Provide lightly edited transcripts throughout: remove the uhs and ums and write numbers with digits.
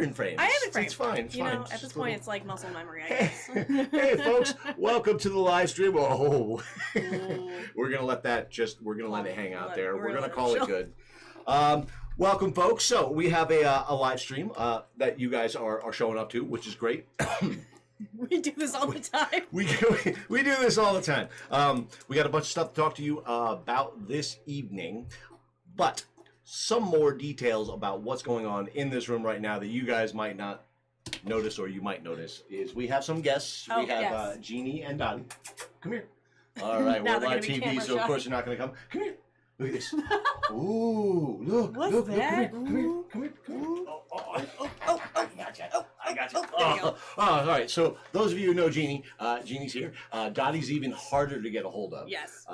are in frame. I am in frame. It's fine. It's you fine. know, at this point, it's like muscle memory, I guess. Hey, folks, welcome to the live stream. Oh, we're gonna let that let it hang out there. We're gonna call it good. Welcome, folks. So we have a live stream that you guys are showing up to, which is great. We do this all the time. We do this all the time. We got a bunch of stuff to talk to you about this evening, but some more details about what's going on in this room right now that you guys might not notice, or you might notice, is we have some guests. We have Jeannie and Dottie. Come here. All right, we're live TV, so of course you're not going to come. Come here. Look at this. Ooh, look. What's that? Come here. I got you. Oh, all right. So those of you who know Jeannie, Jeannie's here. Dottie's even harder to get a hold of. Yes.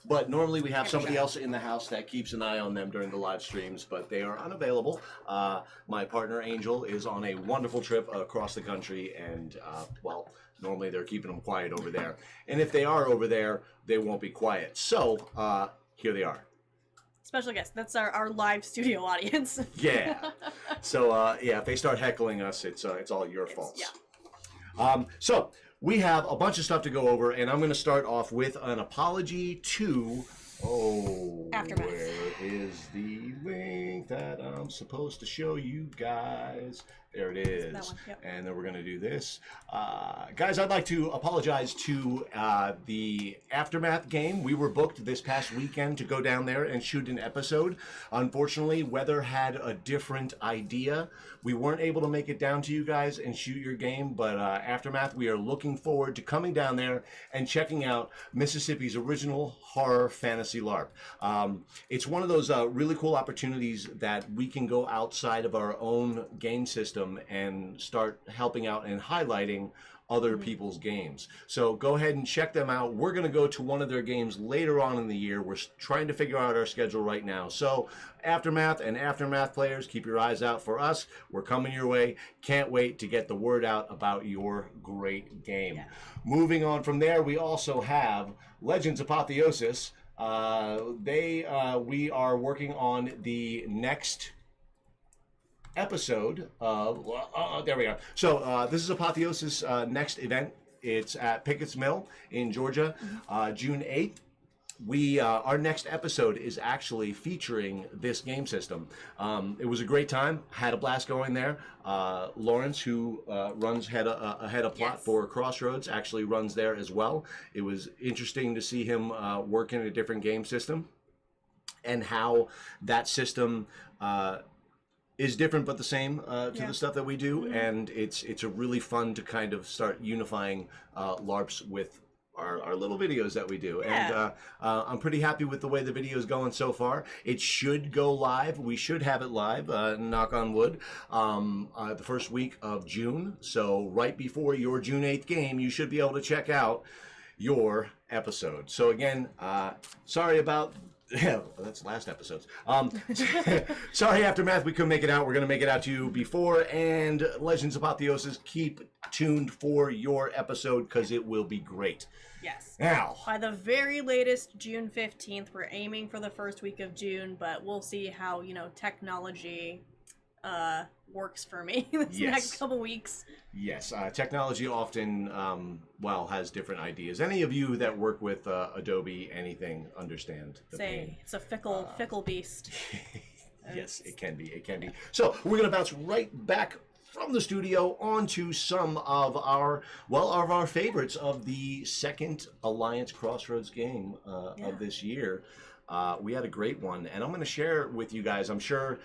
But normally we have somebody else in the house that keeps an eye on them during the live streams, but they are unavailable. My partner Angel is on a wonderful trip across the country, and well, normally they're keeping them quiet over there. And if they are over there, they won't be quiet. So here they are. Special guest. That's our live studio audience. Yeah. So yeah, if they start heckling us, it's all your fault. Yeah. So we have a bunch of stuff to go over, and I'm going to start off with an apology to. Aftermath. Where is the link that I'm supposed to show you guys? There it is. That one, yep. And then we're going to do this. Guys, I'd like to apologize to the Aftermath game. We were booked this past weekend to go down there and shoot an episode. Unfortunately, weather had a different idea. We weren't able to make it down to you guys and shoot your game, but Aftermath, we are looking forward to coming down there and checking out Mississippi's original horror fantasy LARP. It's one of those really cool opportunities that we can go outside of our own game system and start helping out and highlighting other people's games. So go ahead and check them out. We're going to go to one of their games later on in the year. We're trying to figure out our schedule right now. So Aftermath and Aftermath players, keep your eyes out for us. We're coming your way. Can't wait to get the word out about your great game. Yeah. Moving on from there, we also have Legends Apotheosis. We are working on the next episode of there we go. So this is Apotheosis next event. It's at Pickett's Mill in Georgia, June 8th. Our next episode is actually featuring this game system. It was a great time. Had a blast going there. Lawrence, who runs head of plot for Crossroads, actually runs there as well. It was interesting to see him work in a different game system, and how that system is different but the same to the stuff that we do, and it's a really fun to kind of start unifying LARPs with our little videos that we do. And I'm pretty happy with the way the video is going so far. It should go live. We should have it live, knock on wood, the first week of June. So right before your June 8th game, you should be able to check out your episode. So again, sorry about that's last episode's. Sorry, Aftermath, we couldn't make it out. We're going to make it out to you before. And Legends Apotheosis, keep tuned for your episode because it will be great. Yes. Now, by the very latest, June 15th, we're aiming for the first week of June, but we'll see how, technology works for me this next couple weeks. Yes, technology often, has different ideas. Any of you that work with Adobe anything understand the pain. It's a fickle beast. Yes, it can be. So we're going to bounce right back from the studio onto some of our favorites of the second Alliance Crossroads game of this year. We had a great one, and I'm going to share it with you guys. I'm sure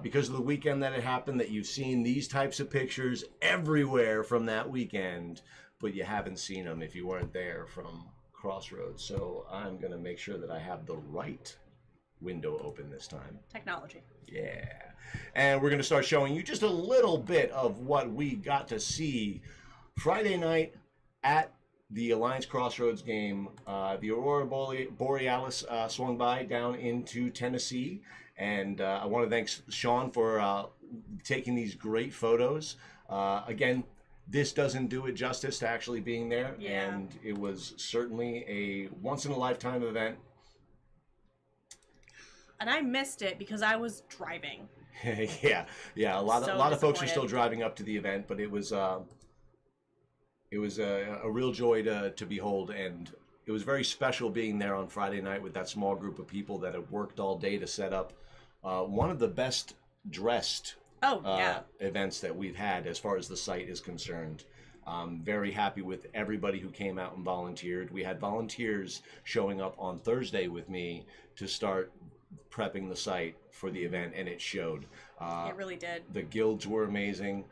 because of the weekend that it happened that you've seen these types of pictures everywhere from that weekend, but you haven't seen them if you weren't there from Crossroads. So I'm going to make sure that I have the right window open this time. Technology. Yeah. And we're going to start showing you just a little bit of what we got to see Friday night at the Alliance Crossroads game. The Aurora Borealis swung by down into Tennessee, and I want to thank Sean for taking these great photos. Again, this doesn't do it justice to actually being there, and it was certainly a once-in-a-lifetime event. And I missed it because I was driving. Yeah. A lot of folks are still driving up to the event, but it was a real joy to behold, and it was very special being there on Friday night with that small group of people that had worked all day to set up one of the best dressed events that we've had as far as the site is concerned. Very happy with everybody who came out and volunteered. We had volunteers showing up on Thursday with me to start prepping the site for the event, and it showed. It really did. The guilds were amazing.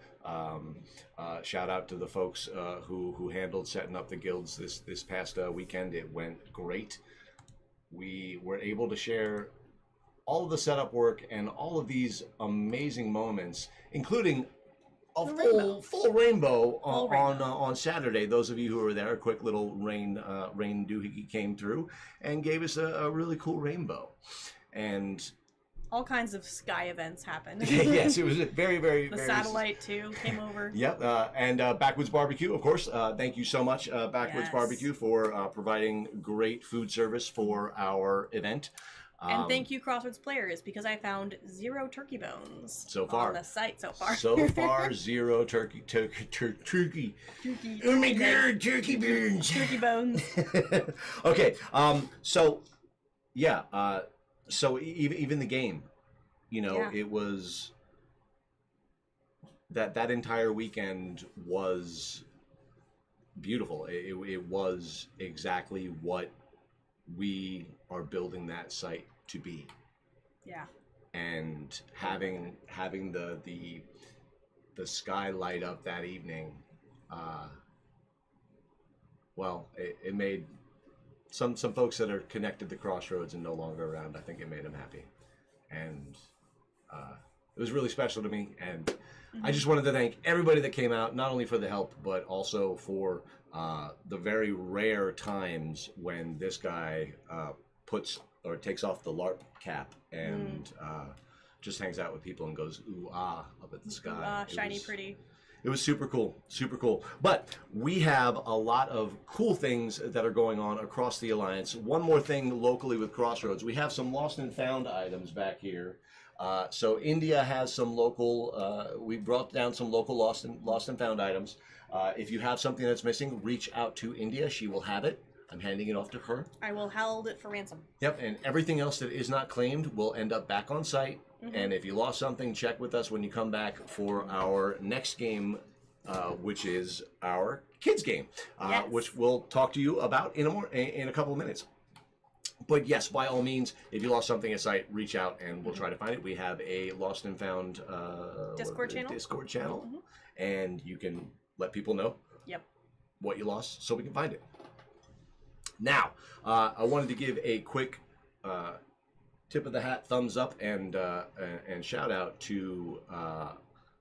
Shout out to the folks who handled setting up the guilds this past weekend. It went great. We were able to share all of the setup work and all of these amazing moments, including a full rainbow on Saturday. Those of you who were there, a quick little rain doohickey came through and gave us a really cool rainbow. And all kinds of sky events happened. Yes, it was very, very, the satellite too came over. Yep, and Backwoods Barbecue, of course. Thank you so much, Backwoods Barbecue, for providing great food service for our event. And thank you, Crossroads players, because I found 0 turkey bones so far on the site so far. So far, 0 turkey. Oh my God, turkey bones. Turkey bones. Okay, so yeah, so even the game, it was that entire weekend was beautiful. It was exactly what we are building that site to be. Yeah. And having the sky light up that evening, it made some folks that are connected to Crossroads and no longer around, I think it made them happy. And it was really special to me, and I just wanted to thank everybody that came out, not only for the help, but also for the very rare times when this guy puts or takes off the LARP cap and just hangs out with people and goes ooh ah up at the sky. Shiny pretty. It was super cool, super cool. But we have a lot of cool things that are going on across the Alliance. One more thing locally with Crossroads, we have some lost and found items back here. So India has some local, we brought down some local lost and found items. If you have something that's missing, reach out to India. She will have it. I'm handing it off to her. I will hold it for ransom. Yep, and everything else that is not claimed will end up back on site. And if you lost something, check with us when you come back for our next game, which is our kids game, which we'll talk to you about in a couple of minutes. But yes, by all means, if you lost something at site, reach out and we'll try to find it. We have a lost and found Discord channel, and you can let people know what you lost so we can find it. Now, I wanted to give a quick tip of the hat, thumbs up, and shout out to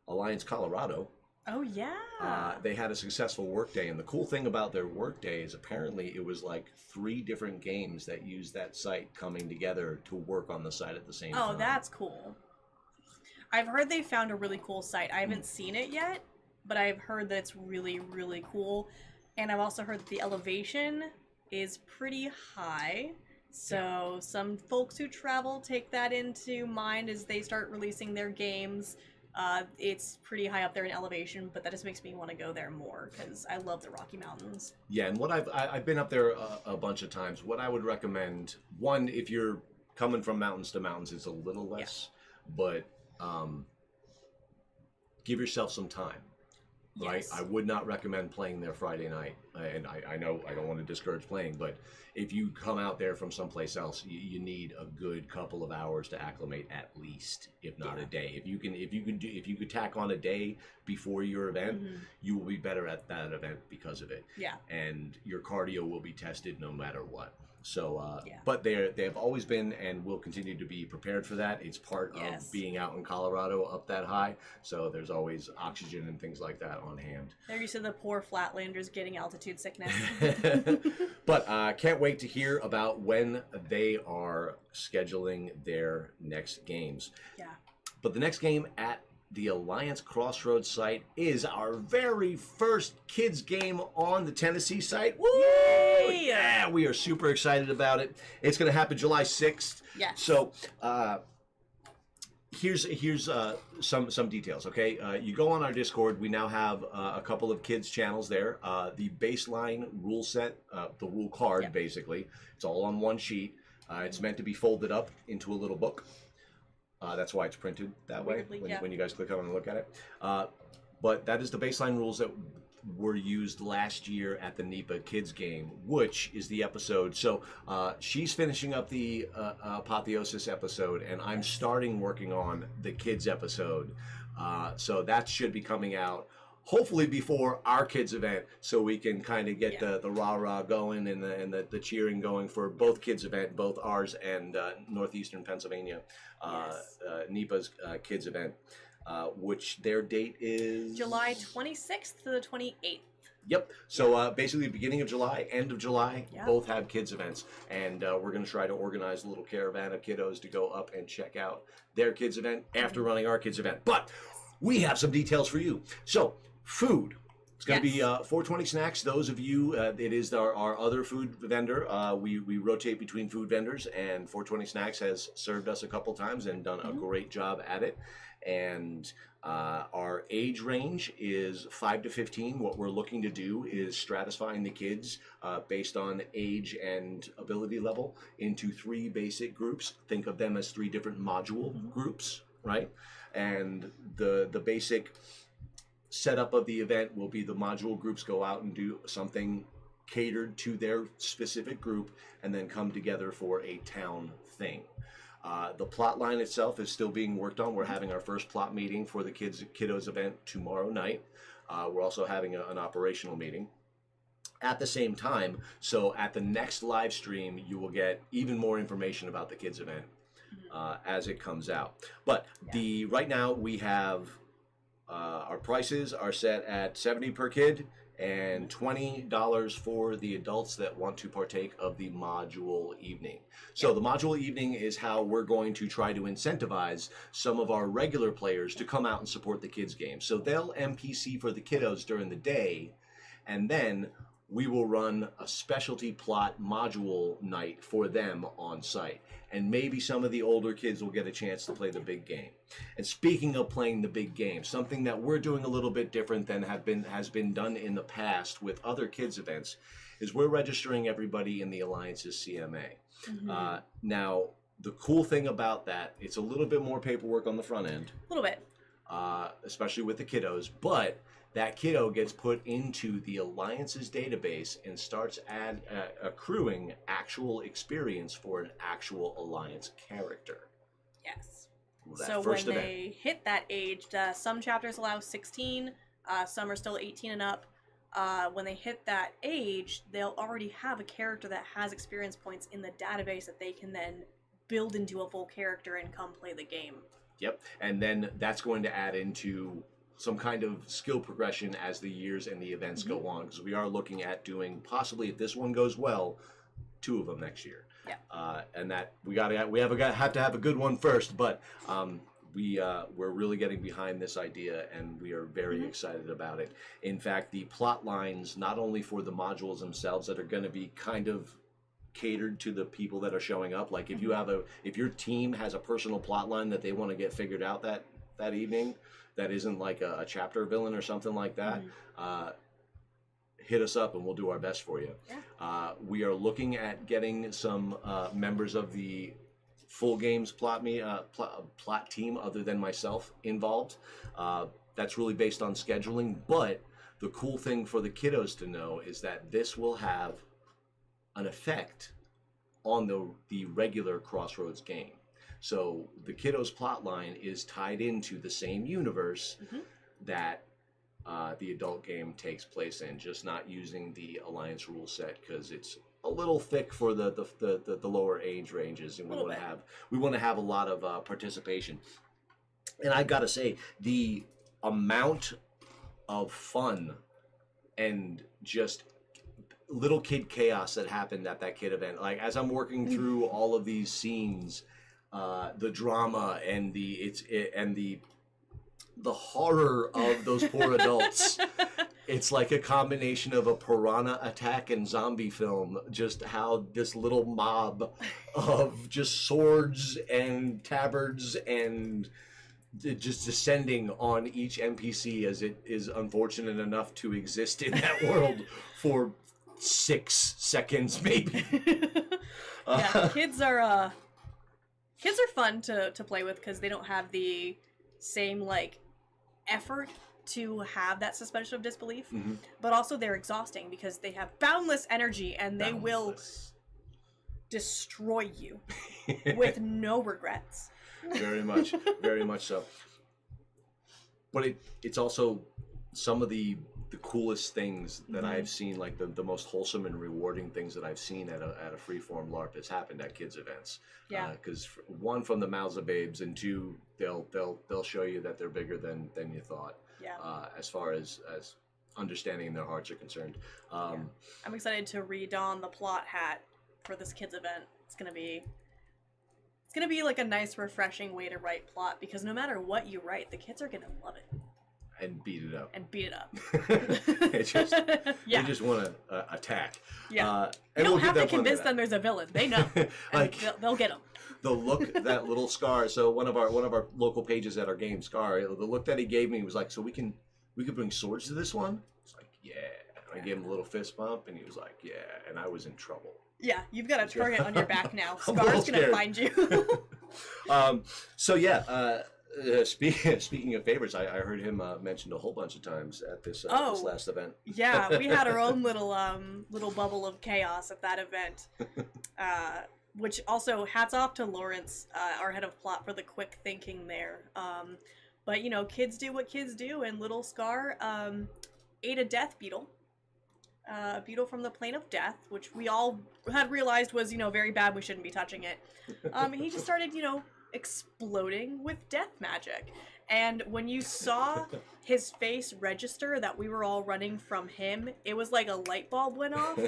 Alliance Colorado. Oh yeah. They had a successful workday, and the cool thing about their workday is apparently it was like 3 different games that used that site coming together to work on the site at the same time. Oh, that's cool. I've heard they found a really cool site. I haven't seen it yet, but I've heard that it's really, really cool. And I've also heard that the elevation is pretty high. So some folks who travel take that into mind as they start releasing their games. It's pretty high up there in elevation, but that just makes me want to go there more because I love the Rocky Mountains. Yeah, and what I've been up there a bunch of times. What I would recommend, one, if you're coming from mountains to mountains, it's a little less, but give yourself some time. Right, I would not recommend playing there Friday night, and I know I don't want to discourage playing, but if you come out there from someplace else, you need a good couple of hours to acclimate, at least, if not a day. If you could tack on a day before your event, you will be better at that event because of it. Yeah, and your cardio will be tested no matter what. So, but they've always been and will continue to be prepared for that. It's part of being out in Colorado up that high. So there's always oxygen and things like that on hand. They're used to the poor flatlanders getting altitude sickness. But can't wait to hear about when they are scheduling their next games. Yeah. But the next game at the Alliance Crossroads site is our very first kids game on the Tennessee site. Woo! Yay! Yeah, we are super excited about it. It's going to happen July 6th. Yes. So, Here's some details. Okay, you go on our Discord. We now have a couple of kids channels there. The baseline rule set, the rule card, basically, it's all on one sheet. It's meant to be folded up into a little book. That's why it's printed that way when you guys click on it and look at it. But that is the baseline rules that were used last year at the NEPA Kids game, which is the episode. So she's finishing up the Apotheosis episode, and I'm starting working on the kids episode. So that should be coming out hopefully before our kids event, so we can kind of get the rah-rah going and the cheering going for both kids event, both ours and Northeastern Pennsylvania, NEPA's kids event. Which their date is July 26th to the 28th. Yep. So basically, beginning of July, end of July, both have kids events, and we're going to try to organize a little caravan of kiddos to go up and check out their kids event after running our kids event. But we have some details for you. So food. It's going to be 420 Snacks. Those of you, it is our other food vendor. We rotate between food vendors, and 420 Snacks has served us a couple times and done a great job at it. And our age range is 5 to 15. What we're looking to do is stratifying the kids based on age and ability level into 3 basic groups. Think of them as 3 different module groups, right? And the basic setup of the event will be the module groups go out and do something catered to their specific group and then come together for a town thing. The plot line itself is still being worked on. We're having our first plot meeting for the kiddos event tomorrow night. We're also having an operational meeting at the same time. So at the next live stream, you will get even more information about the kids event as it comes out. But right now we have our prices are set at $70 per kid and $20 for the adults that want to partake of the module evening. So the module evening is how we're going to try to incentivize some of our regular players to come out and support the kids game. So they'll NPC for the kiddos during the day, and then we will run a specialty plot module night for them on site. And maybe some of the older kids will get a chance to play the big game. And speaking of playing the big game, something that we're doing a little bit different than has been done in the past with other kids events is we're registering everybody in the Alliance's CMA. Now, the cool thing about that, it's a little bit more paperwork on the front end. A little bit. Especially with the kiddos, but that kiddo gets put into the Alliance's database and starts accruing actual experience for an actual Alliance character. Yes. That so first when event. they hit that age, some chapters allow 16, some are still 18 and up. When they hit that age, they'll already have a character that has experience points in the database that they can then build into a full character and come play the game. Yep, and then that's going to add into some kind of skill progression as the years and the events go on, because we are looking at doing, possibly if this one goes well, 2 of them next year. Yeah. And that we have to have a good one first, but we're really getting behind this idea, and we are very excited about it. In fact, the plot lines, not only for the modules themselves that are going to be kind of catered to the people that are showing up, like if your team has a personal plot line that they want to get figured out that evening, that isn't like a chapter villain or something like that, hit us up and we'll do our best for you. Yeah. We are looking at getting some members of the full games plot team other than myself involved. That's really based on scheduling, but the cool thing for the kiddos to know is that this will have an effect on the regular Crossroads game. So the kiddos plot line is tied into the same universe that the adult game takes place in, just not using the Alliance rule set because it's a little thick for the lower age ranges, and we want to have a lot of participation. And I gotta say, the amount of fun and just little kid chaos that happened at that kid event, like as I'm working through all of these scenes, the drama and the horror of those poor adults. It's like a combination of a piranha attack and zombie film. Just how this little mob of just swords and tabards and just descending on each NPC as it is unfortunate enough to exist in that world for 6 seconds, maybe. Yeah, kids are fun to play with because they don't have the same like effort to have that suspension of disbelief, but also they're exhausting because they have boundless energy and they will destroy you with no regrets. Very much so. But it's also some of the coolest things that I've seen, like the most wholesome and rewarding things that I've seen at a freeform LARP has happened at kids events. Yeah. Because one, from the mouths of babes, and two, they'll show you that they're bigger than you thought. Yeah. As far as understanding their hearts are concerned. I'm excited to redon the plot hat for this kids event. It's gonna be like a nice, refreshing way to write plot because no matter what you write, the kids are gonna love it. And beat it up. They just want to attack. Yeah. You don't have to convince them there's a villain. They know. Like they'll get them. The look that little Scar. So one of our local pages at our game, Scar. The look that he gave me was like, so we could bring swords to this one. It's like, yeah. I gave him a little fist bump, and he was like, yeah. And I was in trouble. Yeah, you've got a target on your back now. Scar's gonna find you. So yeah. Speaking of favorites, I heard him mentioned a whole bunch of times at this last event. Yeah, we had our own little bubble of chaos at that event. Which also hats off to Lawrence, our head of plot, for the quick thinking there. But you know, kids do what kids do, and little Scar ate a death beetle. A beetle from the plane of death, which we all had realized was, very bad. We shouldn't be touching it. And he just started, exploding with death magic. And when you saw his face register that we were all running from him, it was like a light bulb went off.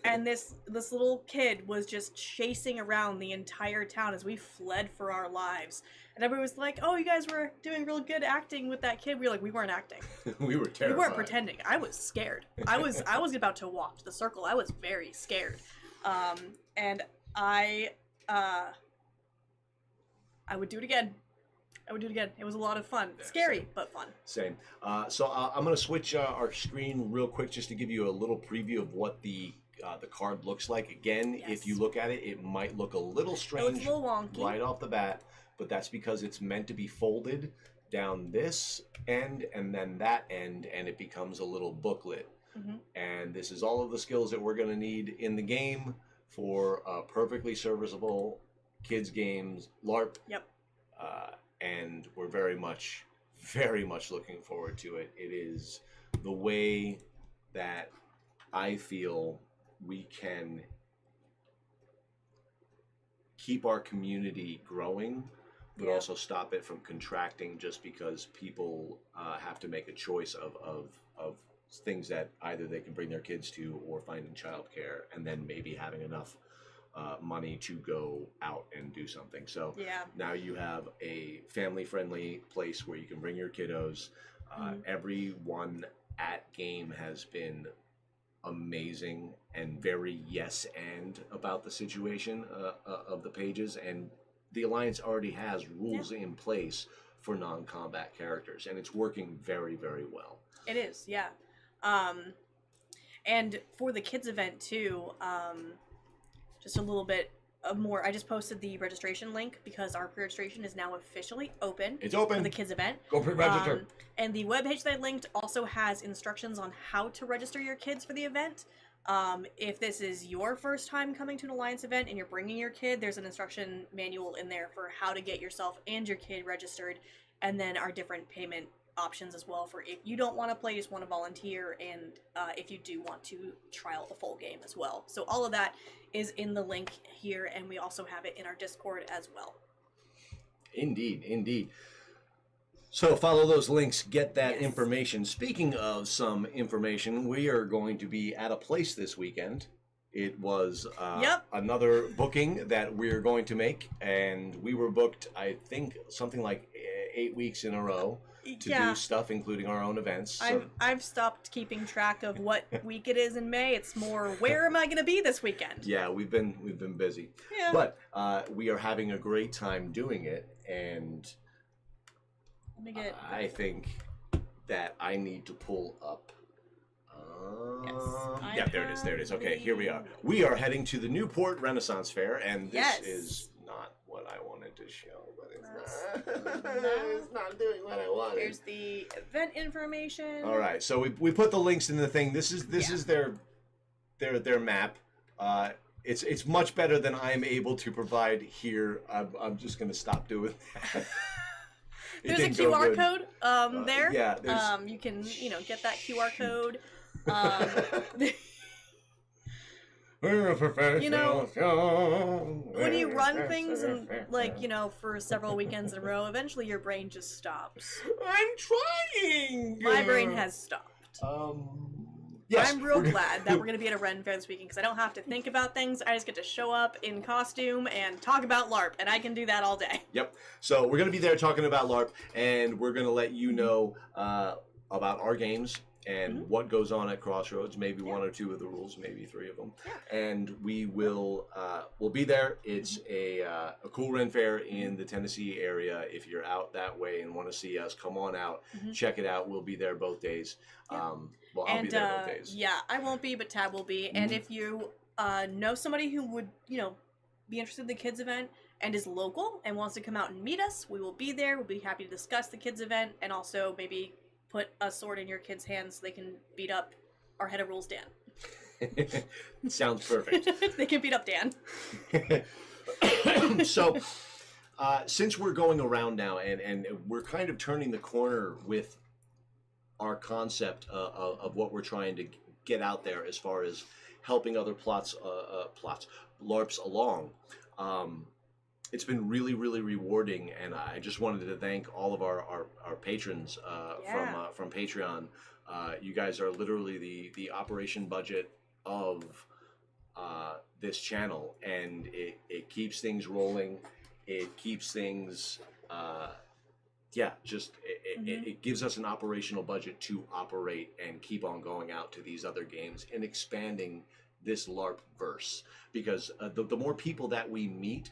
And this little kid was just chasing around the entire town as we fled for our lives. And everybody was like, "Oh, you guys were doing real good acting with that kid." We were like, "We weren't acting. We were terrified. We weren't pretending." I was scared. I was about to walk to the circle. I was very scared. And I would do it again. It was a lot of fun. Yeah, scary, same. But fun. Same. So I'm going to switch our screen real quick just to give you a little preview of what the card looks like. Again, yes. If you look at it, it might look a little strange. It looks a little wonky. Right off the bat, but that's because it's meant to be folded down this end and then that end, and it becomes a little booklet. And this is all of the skills that we're going to need in the game for a perfectly serviceable kids games LARP. Yep. And we're very much looking forward to it. It is the way that I feel we can keep our community growing, but also stop it from contracting just because people have to make a choice of things that either they can bring their kids to or finding childcare and then maybe having enough money to go out and do something. So now you have a family-friendly place where you can bring your kiddos. Everyone at game has been amazing and very yes and about the situation of the pages, and the Alliance already has rules in place for non-combat characters, and it's working very, very well. It is, yeah. And for the kids event too, just a little bit more. I just posted the registration link because our pre-registration is now officially open. It's open for the kids event. Go pre-register. And the webpage that I linked also has instructions on how to register your kids for the event. If this is your first time coming to an Alliance event and you're bringing your kid, there's an instruction manual in there for how to get yourself and your kid registered, and then our different payment options as well for if you don't want to play, just want to volunteer, and if you do want to trial the full game as well. So all of that is in the link here, and we also have it in our Discord as well. Indeed. So follow those links, get that information. Speaking of some information, we are going to be at a place this weekend. It was another booking that we're going to make, and we were booked, I think, something like 8 weeks in a row. to Yeah. do stuff, including our own events. So, I've stopped keeping track of what week it is in May. It's more, where am I going to be this weekend? yeah, we've been busy, Yeah. but we are having a great time doing it, and Let me get. I think that I need to pull up. Yes, Yeah, there it is. Okay, here we are. We are heading to the Newport Renaissance Fair, and this is not what I wanted to show, but it's not doing what I wanted. Here's the event information. All right, so we put the links in the thing. This is their map. It's much better than I'm able to provide here. I'm just gonna stop doing that. There's a QR code there. Yeah, there's... you can get that QR code. We're a professional show. When you run things and for several weekends in a row, eventually your brain just stops. I'm trying. My brain has stopped. Yes, I'm real glad that we're going to be at a Ren Fair this weekend because I don't have to think about things. I just get to show up in costume and talk about LARP, and I can do that all day. Yep. So we're going to be there talking about LARP, and we're going to let you know about our games and what goes on at Crossroads, maybe one or two of the rules, maybe three of them. Yeah. And we will we'll be there. It's a cool Ren Fair in the Tennessee area. If you're out that way and want to see us, come on out, check it out. We'll be there both days. Yeah. Well, I'll be there both days. Yeah, I won't be, but Tab will be. And if you know somebody who would, be interested in the kids event and is local and wants to come out and meet us, we will be there. We'll be happy to discuss the kids event and also maybe put a sword in your kids' hands so they can beat up our head of rules, Dan. Sounds perfect. They can beat up Dan. So, since we're going around now and we're kind of turning the corner with our concept of what we're trying to get out there as far as helping other LARPs along, it's been really, really rewarding, and I just wanted to thank all of our patrons from Patreon. You guys are literally the operation budget of this channel, and it keeps things rolling. It keeps things, it gives us an operational budget to operate and keep on going out to these other games and expanding this LARP verse, because the more people that we meet,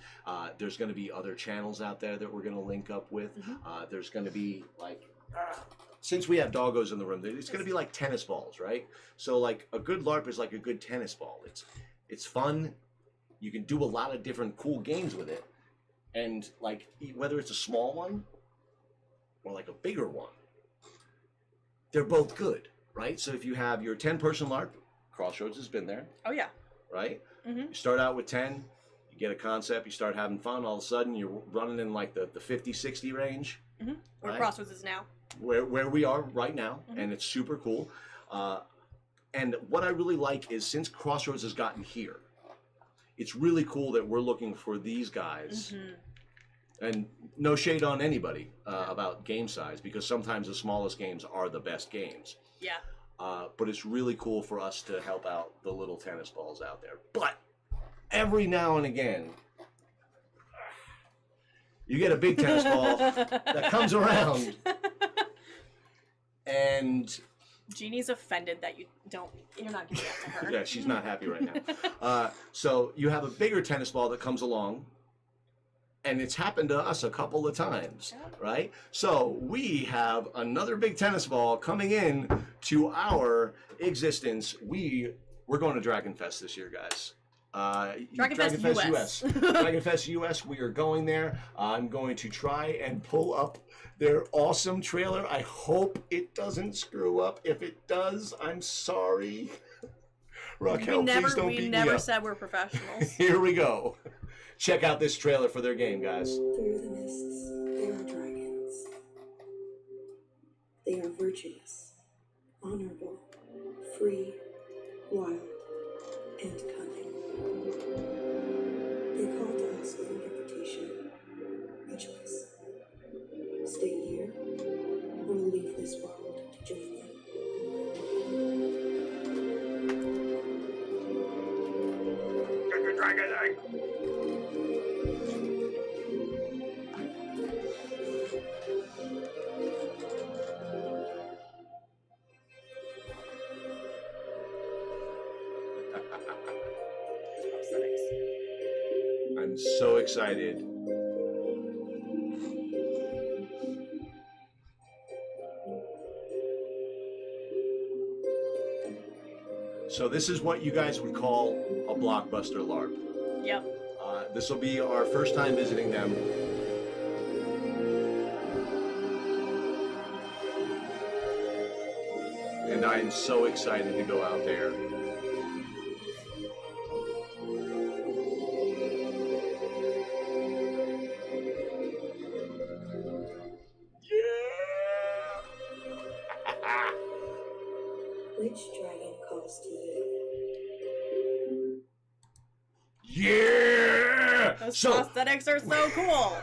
there's going to be other channels out there that we're going to link up with. There's going to be since we have doggos in the room, it's going to be like tennis balls, right? So like a good LARP is like a good tennis ball. It's fun. You can do a lot of different cool games with it, and like whether it's a small one or like a bigger one, they're both good, right? So if you have your 10-person LARP, Crossroads has been there. Oh yeah. Right? You start out with 10, you get a concept, you start having fun, all of a sudden you're running in like the 50, 60 range. Where Crossroads is now. Where we are right now, and it's super cool. And what I really like is since Crossroads has gotten here, it's really cool that we're looking for these guys. And no shade on anybody about game size, because sometimes the smallest games are the best games. Yeah. But it's really cool for us to help out the little tennis balls out there. But every now and again, you get a big tennis ball that comes around, and Jeannie's offended that you're not giving that to her. Yeah, she's not happy right now. So you have a bigger tennis ball that comes along, and it's happened to us a couple of times, right? So we have another big tennis ball coming in to our existence. We're going to Dragon Fest this year, guys. Dragon Fest US. Dragon Fest US, we are going there. I'm going to try and pull up their awesome trailer. I hope it doesn't screw up. If it does, I'm sorry. Raquel, please don't beat me up. We never said we're professionals. Here we go. Check out this trailer for their game, guys. Through the mists, there are dragons. They are virtuous, honorable, free, wild, and cunning. They call to us with an invitation, a choice. Stay here, or leave this world to join them. Get your dragon egg! so excited. So this is what you guys would call a blockbuster LARP. Yep. This will be our first time visiting them. And I am so excited to go out there. Yeah! Which dragon calls to you? Yeah! Those So prosthetics are so cool.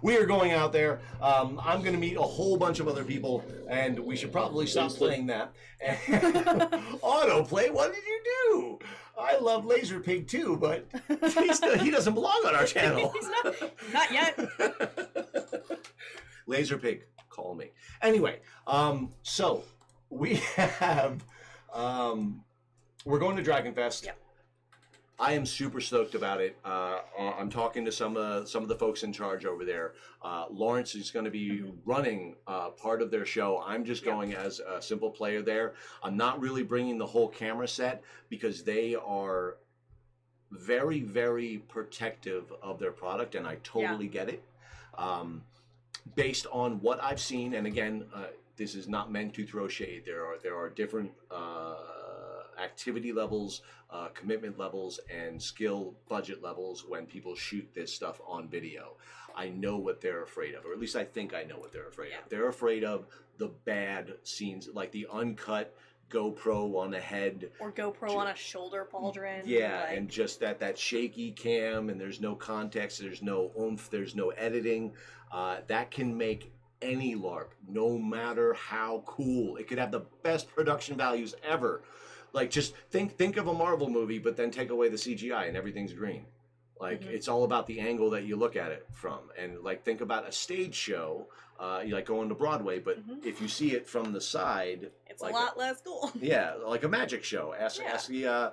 we are going out there. I'm going to meet a whole bunch of other people, and we should probably stop playing that. Autoplay? What did you do? I love Laser Pig too, but he doesn't belong on our channel. He's not yet. Laser Pig, call me. Anyway, so we have we're going to Dragon Fest. Yep. I am super stoked about it. I'm talking to some of the folks in charge over there. Lawrence is going to be running part of their show. I'm just going as a simple player there. I'm not really bringing the whole camera set because they are very, very protective of their product, and I totally get it. Based on what I've seen, and again, this is not meant to throw shade. There are different activity levels, commitment levels, and skill budget levels when people shoot this stuff on video. I know what they're afraid of, or at least I think I know what they're afraid of. They're afraid of the bad scenes, like the uncut GoPro on the head. Or GoPro on a shoulder pauldron. Yeah, like, and just that shaky cam, and there's no context, there's no oomph, there's no editing. That can make any LARP, no matter how cool. It could have the best production values ever. Like, just think of a Marvel movie, but then take away the CGI and everything's green. Like, it's all about the angle that you look at it from. And like, think about a stage show, you like going to Broadway, but if you see it from the side, it's like a lot less cool. Yeah, like a magic show. Ask the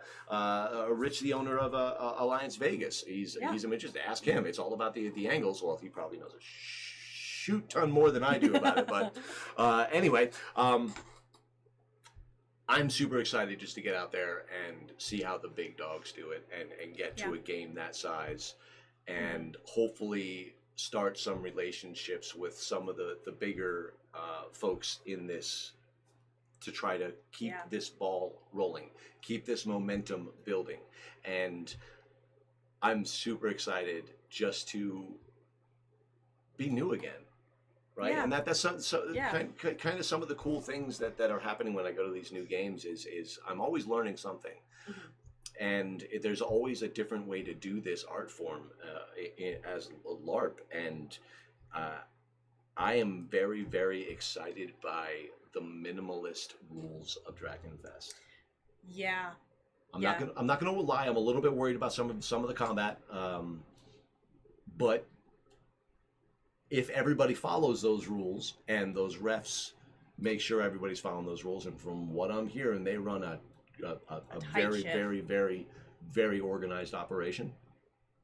Rich, the owner of Alliance Vegas. He's a magician. Ask him. It's all about the angles. Well, he probably knows a shoot ton more than I do about it. But anyway. I'm super excited just to get out there and see how the big dogs do it and get to a game that size and hopefully start some relationships with some of the bigger folks in this to try to keep this ball rolling, keep this momentum building. And I'm super excited just to be new again. Right, and that's kind of some of the cool things that are happening when I go to these new games is I'm always learning something, and there's always a different way to do this art form as a LARP, and I am very, very excited by the minimalist rules of Dragon Fest. Yeah, I'm not gonna lie. I'm a little bit worried about some of the combat, but if everybody follows those rules and those refs make sure everybody's following those rules, and from what I'm hearing, they run a very, very, very, very organized operation.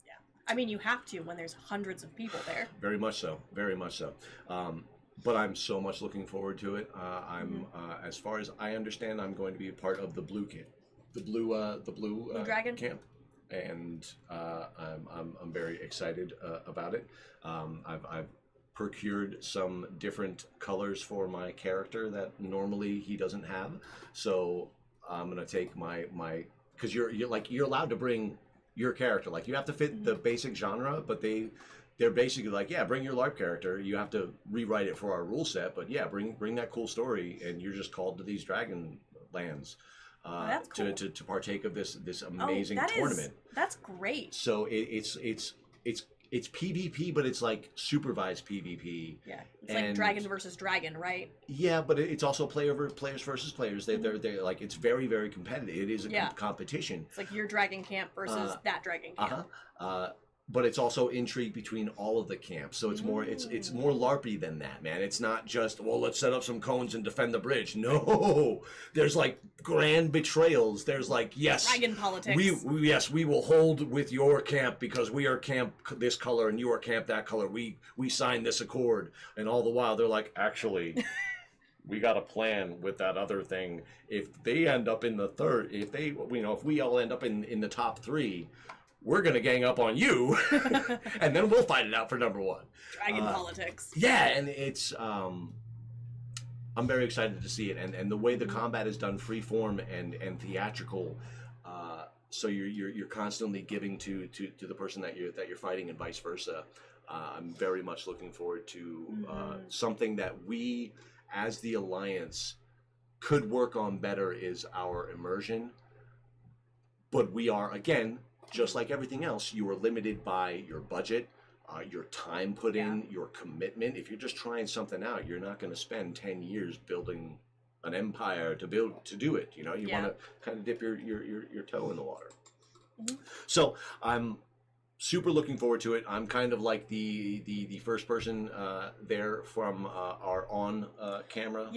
Yeah, I mean, you have to when there's hundreds of people there. Very much so, very much so. But I'm so much looking forward to it. I'm as far as I understand, I'm going to be a part of the blue camp, the blue dragon camp. And I'm very excited about it. I've procured some different colors for my character that normally he doesn't have. So I'm gonna take my because you're allowed to bring your character. Like, you have to fit the basic genre, but they're basically like, yeah, bring your LARP character. You have to rewrite it for our rule set, but yeah, bring that cool story, and you're just called to these dragon lands. Cool. to partake of this amazing tournament. That's great. So it's PvP, but it's like supervised PvP. Yeah, it's like dragon versus dragon, right? Yeah, but it's also players versus players. They're like, it's very, very competitive. It is a competition. It's like your dragon camp versus that dragon camp. but it's also intrigue between all of the camps. So it's more it's more LARPy than that, man. It's not just, well, let's set up some cones and defend the bridge. No, there's like grand betrayals. There's like, yes, dragon politics. We will hold with your camp because we are camp this color and you are camp that color. We signed this accord, and all the while they're like, actually, we got a plan with that other thing. If they end up in the third, if we all end up in the top 3, we're going to gang up on you, and then we'll fight it out for number 1. Dragon politics. Yeah, and it's, I'm very excited to see it, and the way the combat is done, freeform and theatrical, so you're constantly giving to the person that you're fighting, and vice versa. I'm very much looking forward to something that we, as the Alliance, could work on better is our immersion, but we are, again, just like everything else, you are limited by your budget, your time put in, your commitment. If you're just trying something out, you're not going to spend 10 years building an empire to do it. You know, you want to kind of dip your toe in the water. So I'm super looking forward to it. I'm kind of like the first person there from our on camera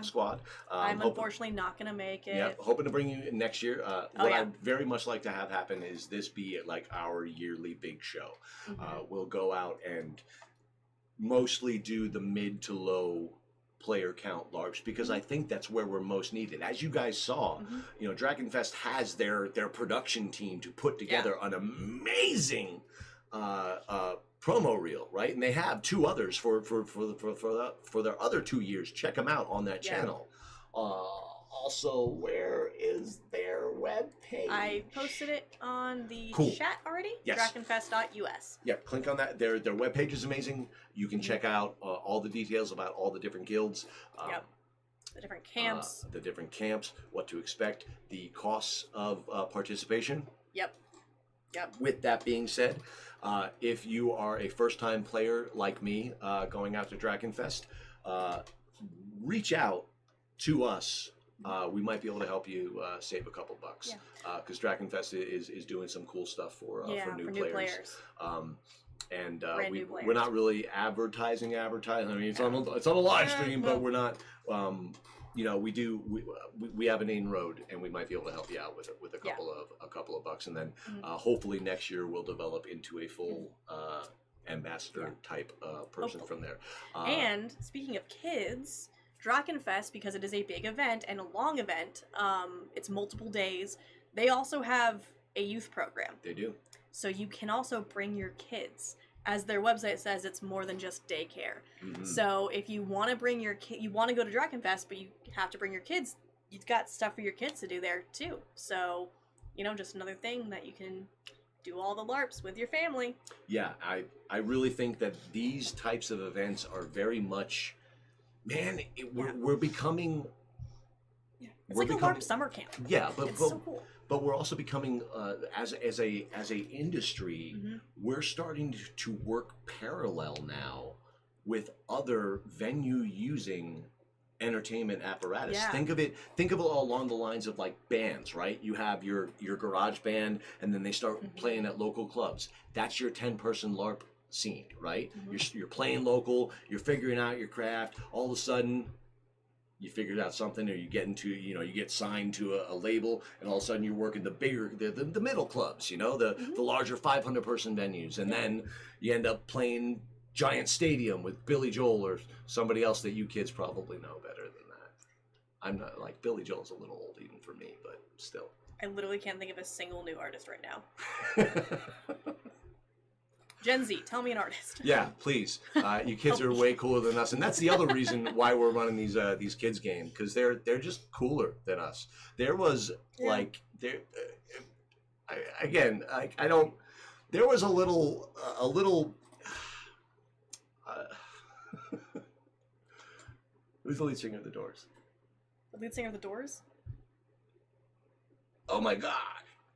squad. I'm unfortunately not going to make it. Yeah, hoping to bring you next year. What I'd very much like to have happen is this be like our yearly big show. We'll go out and mostly do the mid to low player count LARPs, because I think that's where we're most needed. As you guys saw, you know, Dragonfest has their production team to put together an amazing promo reel, right? And they have 2 others for their other 2 years. Check them out on that channel. Also, where is their webpage? I posted it on the chat already. Yes. Dragonfest.us. Yeah, click on that. Their webpage is amazing. You can check out all the details about all the different guilds. The different camps. What to expect, the costs of participation. Yep. With that being said, if you are a first-time player like me going out to Dragonfest, reach out to us. We might be able to help you save a couple bucks, because Dragonfest is doing some cool stuff for new players. We're not really advertising. I mean, it's on a live stream, but we're not. You know, we have an inroad, and we might be able to help you out with a couple of bucks, and then hopefully next year we'll develop into a full ambassador type person from there. And speaking of kids, Drakenfest, because it is a big event and a long event, it's multiple days, they also have a youth program. They do. So you can also bring your kids. As their website says, it's more than just daycare. So if you want to bring your kid, you want to go to Drakenfest, but you have to bring your kids, you've got stuff for your kids to do there too. So, you know, just another thing that you can do all the LARPs with your family. Yeah, I really think that these types of events are very much, man, we're becoming... It's like a LARP summer camp. Yeah, but it's so cool. But we're also becoming, as a industry, we're starting to work parallel now with other venue using entertainment apparatus. Think of it along the lines of like bands, right? You have your garage band, and then they start playing at local clubs. That's your 10-person LARP scene, right? You're playing local, you're figuring out your craft. All of a sudden, you figured out something, or you get signed to a label, and all of a sudden you're working the middle clubs, the larger 500-person venues, and then you end up playing giant stadium with Billy Joel or somebody else that you kids probably know better than that. I'm not, like, Billy Joel's a little old even for me, but still. I literally can't think of a single new artist right now. Gen Z, tell me an artist. Yeah, please. You kids are way cooler than us, and that's the other reason why we're running these kids games, because they're just cooler than us. There was there was a little. Who's the lead singer of the Doors? The lead singer of the Doors? Oh my God.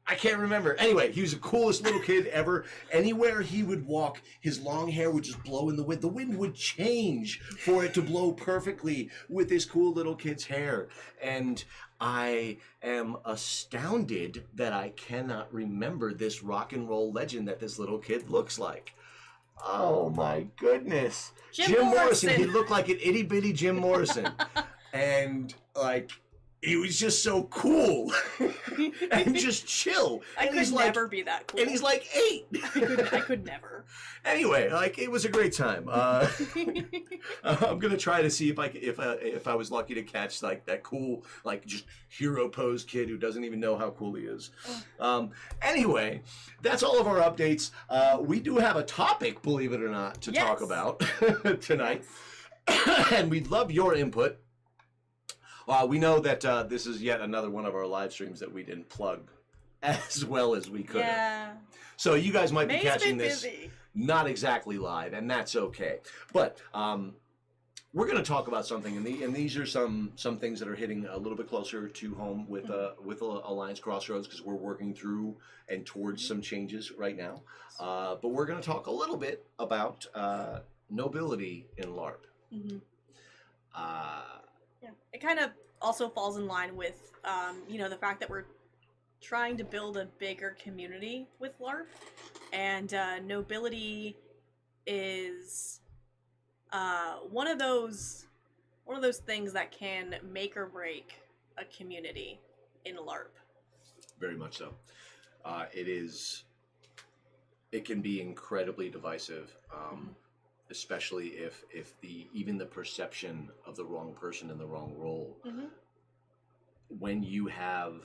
I can't remember. Anyway, he was the coolest little kid ever. Anywhere he would walk, his long hair would just blow in the wind. The wind would change for it to blow perfectly with this cool little kid's hair. And I am astounded that I cannot remember this rock and roll legend that this little kid looks like. Oh my goodness. Jim Morrison. He looked like an itty bitty Jim Morrison. And like, he was just so cool and just chill. I and could never be that cool. And he's like 8. I could never. Anyway, like, it was a great time. I'm gonna try to see if I was lucky to catch like that cool, like, just hero pose kid who doesn't even know how cool he is. Anyway, that's all of our updates. We do have a topic, believe it or not, to talk about tonight, and we'd love your input. We know that this is yet another one of our live streams that we didn't plug as well as we could have. So you guys might be catching this not exactly live, and that's okay. But we're going to talk about something, and these are some things that are hitting a little bit closer to home with Alliance Crossroads, because we're working through and towards some changes right now. But we're going to talk a little bit about nobility in LARP. It kind of also falls in line with, the fact that we're trying to build a bigger community with LARP, and nobility is one of those things that can make or break a community in LARP. Very much so. It can be incredibly divisive. Especially if even the perception of the wrong person in the wrong role, when you have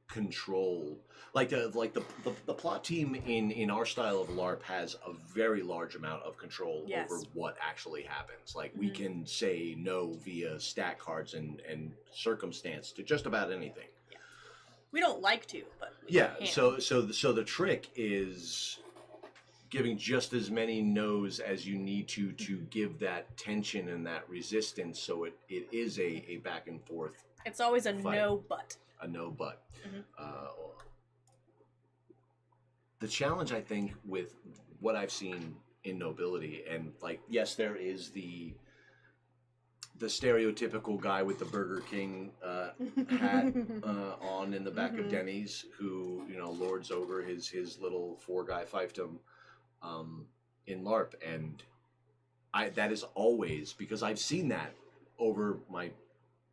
control, like the plot team in our style of LARP has a very large amount of control over what actually happens. Like, we can say no via stat cards and circumstance to just about anything. We don't like to, but we can. So the trick is giving just as many no's as you need to give that tension and that resistance, so it is a back and forth. It's always a fight. no but. A no but. The challenge, I think, with what I've seen in nobility, and like, yes, there is the stereotypical guy with the Burger King hat on in the back of Denny's, who lords over his little 4-guy fiefdom in LARP, and that is always, because I've seen that over my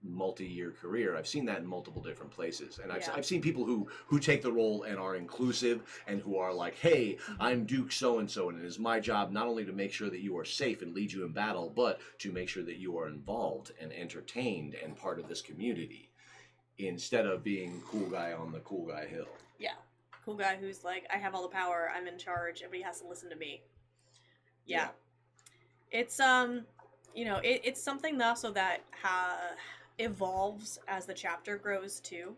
multi-year career. I've seen that in multiple different places, and I've seen people who take the role and are inclusive, and who are like, hey, I'm Duke so-and-so, and it is my job not only to make sure that you are safe and lead you in battle, but to make sure that you are involved and entertained and part of this community, instead of being cool guy on the cool guy hill. Yeah. Cool guy who's like, I have all the power, I'm in charge, everybody has to listen to me. Yeah. It's it's something also that evolves as the chapter grows too.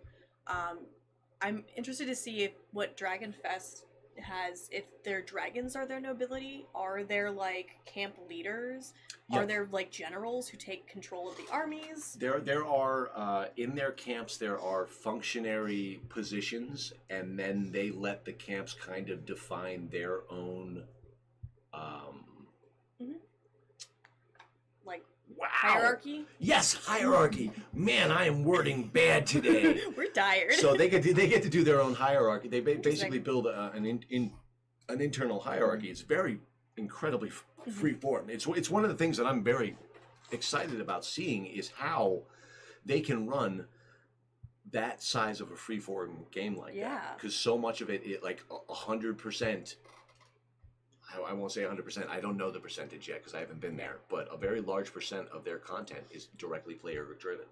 I'm interested to see what Dragon Fest has, if their dragons are their nobility, are there like camp leaders, are there like generals who take control of the armies? There are in their camps there are functionary positions, and then they let the camps kind of define their own like wow. hierarchy. Yes, hierarchy. Man, I am wording bad today. We're tired. So they get to do their own hierarchy. They basically build an internal hierarchy. It's very incredibly free form. It's one of the things that I'm very excited about seeing, is how they can run that size of a free form game like that. Because so much of it like 100%. I won't say 100%. I don't know the percentage yet because I haven't been there. But a very large percent of their content is directly player driven.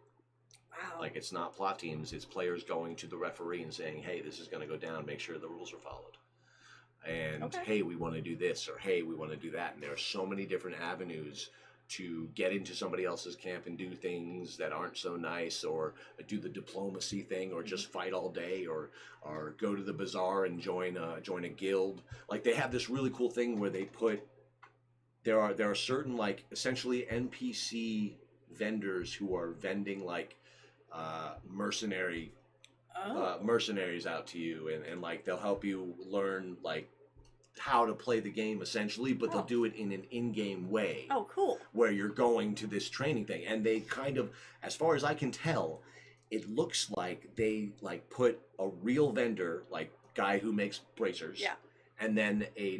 Wow. Like, it's not plot teams. It's players going to the referee and saying, hey, this is going to go down. Make sure the rules are followed. And, hey, we want to do this, or hey, we want to do that. And there are so many different avenues to get into somebody else's camp and do things that aren't so nice, or do the diplomacy thing, or just fight all day, or go to the bazaar and join a guild. Like, they have this really cool thing where they put there are certain, like, essentially NPC vendors who are vending like mercenary mercenaries out to you, and like they'll help you learn like how to play the game essentially, but they'll do it in an in-game way. Oh, cool. Where you're going to this training thing, and they kind of, as far as I can tell, it looks like they like put a real vendor, like guy who makes bracers, and then a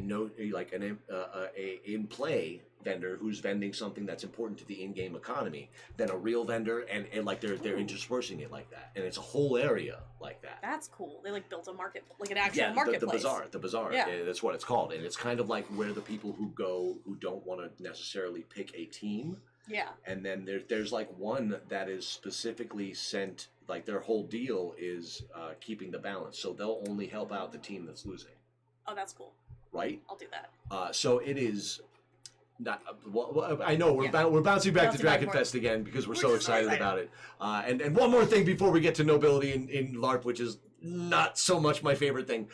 in-play vendor who's vending something that's important to the in-game economy, then a real vendor, and like they're interspersing it like that, and it's a whole area like that. That's cool. They like built a market, like an actual marketplace. The bazaar. Yeah, that's what it's called, and it's kind of like where the people who go who don't want to necessarily pick a team. Yeah. And then there's like one that is specifically sent, like their whole deal is keeping the balance, so they'll only help out the team that's losing. Oh, that's cool. Right. I'll do that. So it is. Not, well, I know we're bouncing back to Dragonfest again because we're so excited about it. And one more thing before we get to nobility in LARP, which is not so much my favorite thing.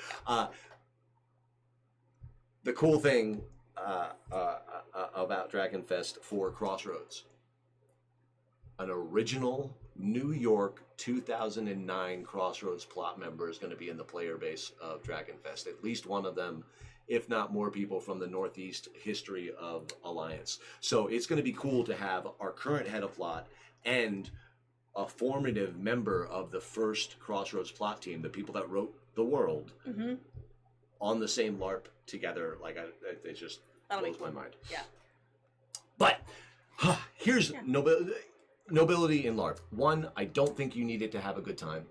The cool thing about Dragonfest for Crossroads, an original New York 2009 Crossroads plot member is going to be in the player base of Dragonfest. At least one of them, if not more people from the Northeast history of Alliance. So it's going to be cool to have our current head of plot and a formative member of the first Crossroads plot team, the people that wrote the world, on the same LARP together. Like, it just blows my mind. Yeah. But here's nobility in LARP. One, I don't think you need it to have a good time.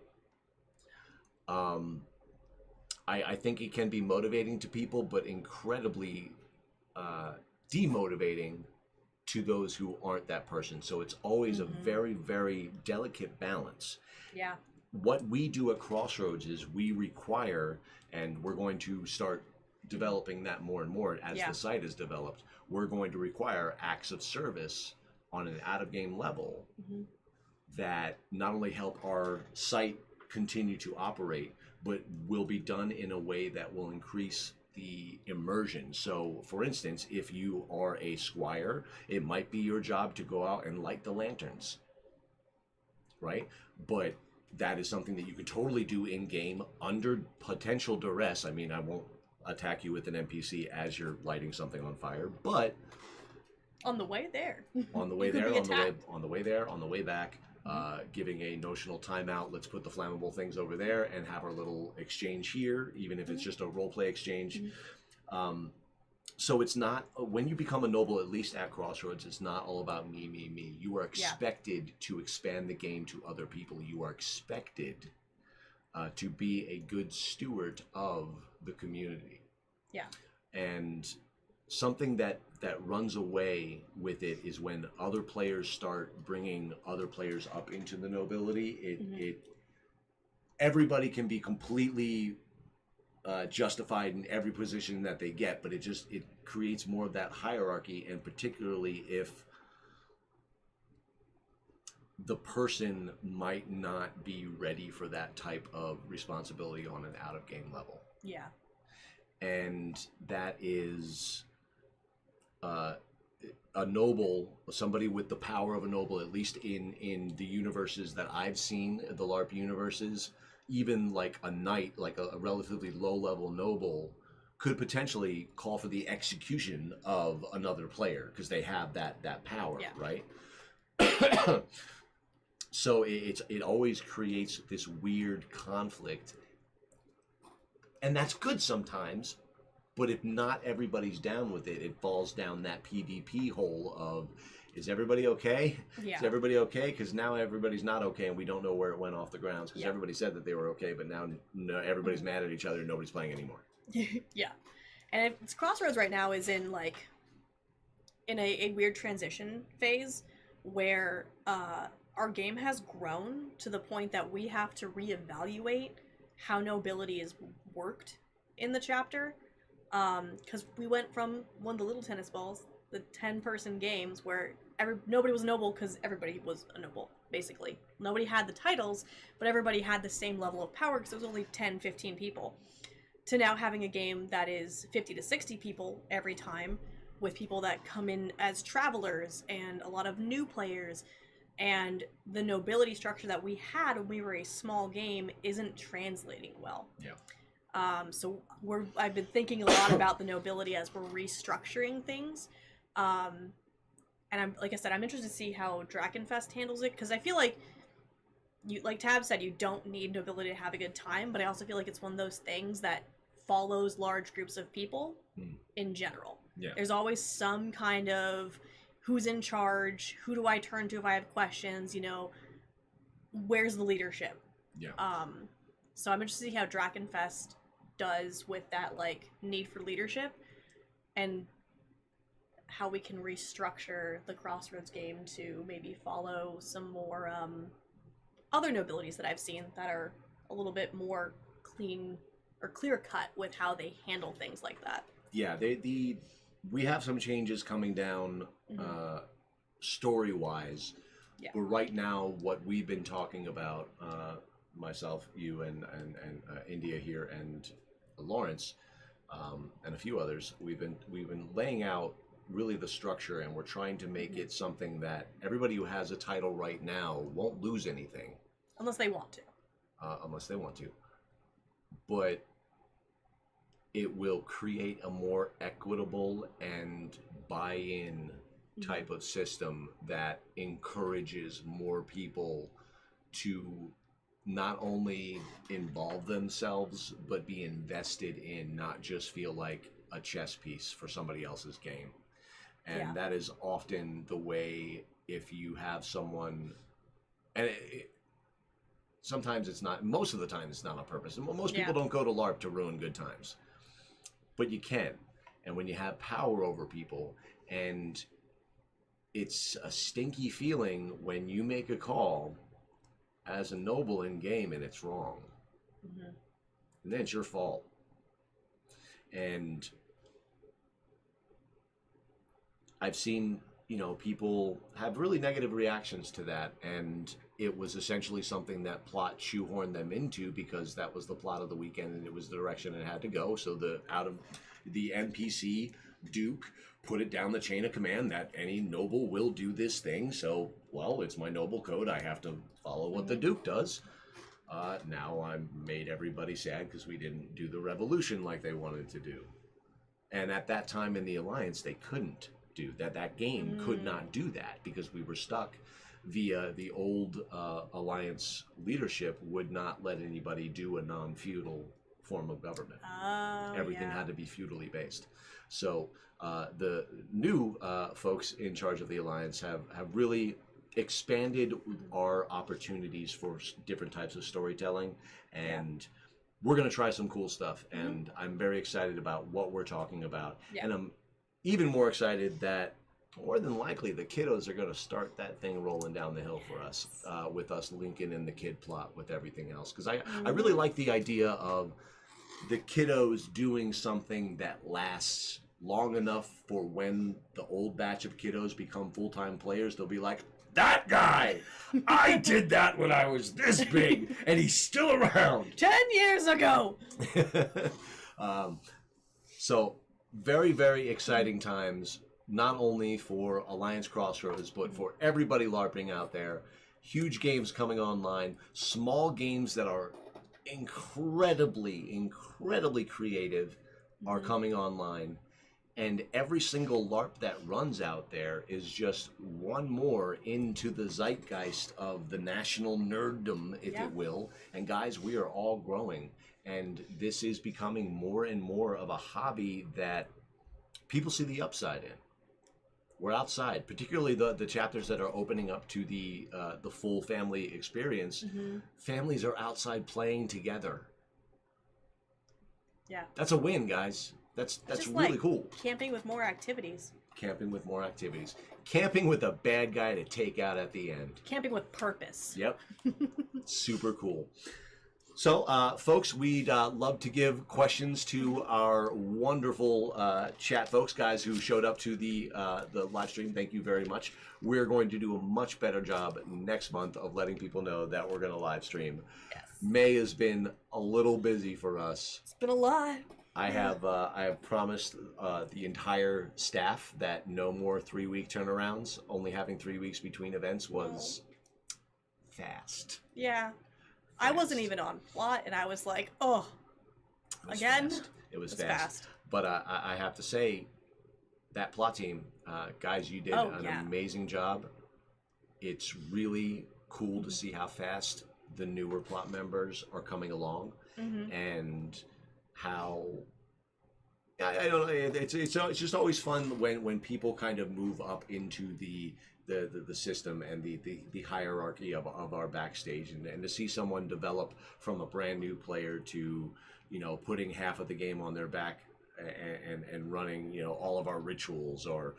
I think it can be motivating to people, but incredibly demotivating to those who aren't that person. So it's always a very, very delicate balance. Yeah. What we do at Crossroads is we require, and we're going to start developing that more and more as the site is developed, we're going to require acts of service on an out-of-game level that not only help our site continue to operate, but will be done in a way that will increase the immersion. So, for instance, if you are a squire, it might be your job to go out and light the lanterns, right? But that is something that you could totally do in-game under potential duress. I mean, I won't attack you with an NPC as you're lighting something on fire, but on the way there, on the way back, giving a notional timeout. Let's put the flammable things over there and have our little exchange here, even if it's just a role play exchange. So it's not, when you become a noble, at least at Crossroads, it's not all about me, me, me. You are expected to expand the game to other people. You are expected to be a good steward of the community. Yeah. And something that runs away with it is when other players start bringing other players up into the nobility. Everybody can be completely justified in every position that they get, but it creates more of that hierarchy, and particularly if the person might not be ready for that type of responsibility on an out-of-game level. Yeah. And that is a noble, somebody with the power of a noble, at least in the universes that I've seen, the LARP universes, even like a knight, like a relatively low-level noble, could potentially call for the execution of another player because they have that power, right? So it always creates this weird conflict, and that's good sometimes. But if not everybody's down with it, it falls down that PvP hole of, is everybody okay? Yeah. Is everybody okay? Because now everybody's not okay, and we don't know where it went off the grounds. Because everybody said that they were okay, but now everybody's mad at each other and nobody's playing anymore. Yeah. And it's Crossroads right now is in a weird transition phase where our game has grown to the point that we have to reevaluate how nobility is worked in the chapter. Because we went from one of the little tennis balls, the 10-person games, where nobody was noble because everybody was a noble, basically. Nobody had the titles, but everybody had the same level of power because it was only 10, 15 people. To now having a game that is 50 to 60 people every time, with people that come in as travelers and a lot of new players. and the nobility structure that we had when we were a small game isn't translating well. Yeah. So I've been thinking a lot about the nobility as we're restructuring things. And like I said, I'm interested to see how Drakenfest handles it, because I feel like like Tab said, you don't need nobility to have a good time, but I also feel like it's one of those things that follows large groups of people in general. Yeah. There's always some kind of who's in charge, who do I turn to if I have questions, where's the leadership? Yeah. So I'm interested to see how Drakenfest does with that like need for leadership, and how we can restructure the Crossroads game to maybe follow some more other nobilities that I've seen that are a little bit more clean or clear cut with how they handle things like that. Yeah, we have some changes coming down story wise. Yeah. But right now, what we've been talking about, myself, you, and India here, and Lawrence, and a few others, we've been laying out really the structure, and we're trying to make it something that everybody who has a title right now won't lose anything. Unless they want to. Unless they want to. But it will create a more equitable and buy-in type of system that encourages more people to not only involve themselves, but be invested in, not just feel like a chess piece for somebody else's game. And that is often the way, if you have someone, and sometimes it's not, most of the time it's not on purpose. And most people don't go to LARP to ruin good times, but you can. And when you have power over people, and it's a stinky feeling when you make a call as a noble in game and it's wrong. And then it's your fault. And I've seen, people have really negative reactions to that, and it was essentially something that plot shoehorned them into, because that was the plot of the weekend and it was the direction it had to go. So out of the NPC Duke put it down the chain of command that any noble will do this thing. So, well, it's my noble code. I have to follow what the Duke does. Now I'm made everybody sad because we didn't do the revolution like they wanted to do. And at that time in the Alliance, they couldn't do that. That game could not do that because we were stuck via the old Alliance leadership would not let anybody do a non-feudal form of government. Everything had to be feudally based. So the new folks in charge of the Alliance have really expanded our opportunities for different types of storytelling, and we're going to try some cool stuff, and I'm very excited about what we're talking about. And I'm even more excited that more than likely the kiddos are going to start that thing rolling down the hill for us, with us linking in the kid plot with everything else, because I really like the idea of the kiddos doing something that lasts long enough for when the old batch of kiddos become full-time players, they'll be like, that guy, I did that when I was this big, and he's still around. 10 years ago! So, very, very exciting times, not only for Alliance Crossroads, but for everybody LARPing out there. Huge games coming online, small games that are incredibly, incredibly creative are coming online. And every single LARP that runs out there is just one more into the zeitgeist of the national nerddom, if it will. And guys, we are all growing. And this is becoming more and more of a hobby that people see the upside in. We're outside, particularly the chapters that are opening up to the full family experience. Families are outside playing together. Yeah. That's a win, guys. That's really like cool. Camping with more activities. Camping with more activities. Camping with a bad guy to take out at the end. Camping with purpose. Yep. Super cool. So, folks, we'd love to give questions to our wonderful chat folks, guys who showed up to the live stream. Thank you very much. We're going to do a much better job next month of letting people know that we're going to live stream. Yes. May has been a little busy for us. It's been a lot. I have promised the entire staff that no more 3-week turnarounds. Only having 3 weeks between events was fast. Yeah. I wasn't even on plot, and I was like, oh, It was again? fast. It was It's fast. fast. But I have to say, that plot team, guys, you did an amazing job. It's really cool to see how fast the newer plot members are coming along, and how I don't know. It's just always fun when people kind of move up into the system and the hierarchy of our backstage, and to see someone develop from a brand new player to, you know, putting half of the game on their back and running, you know, all of our rituals, or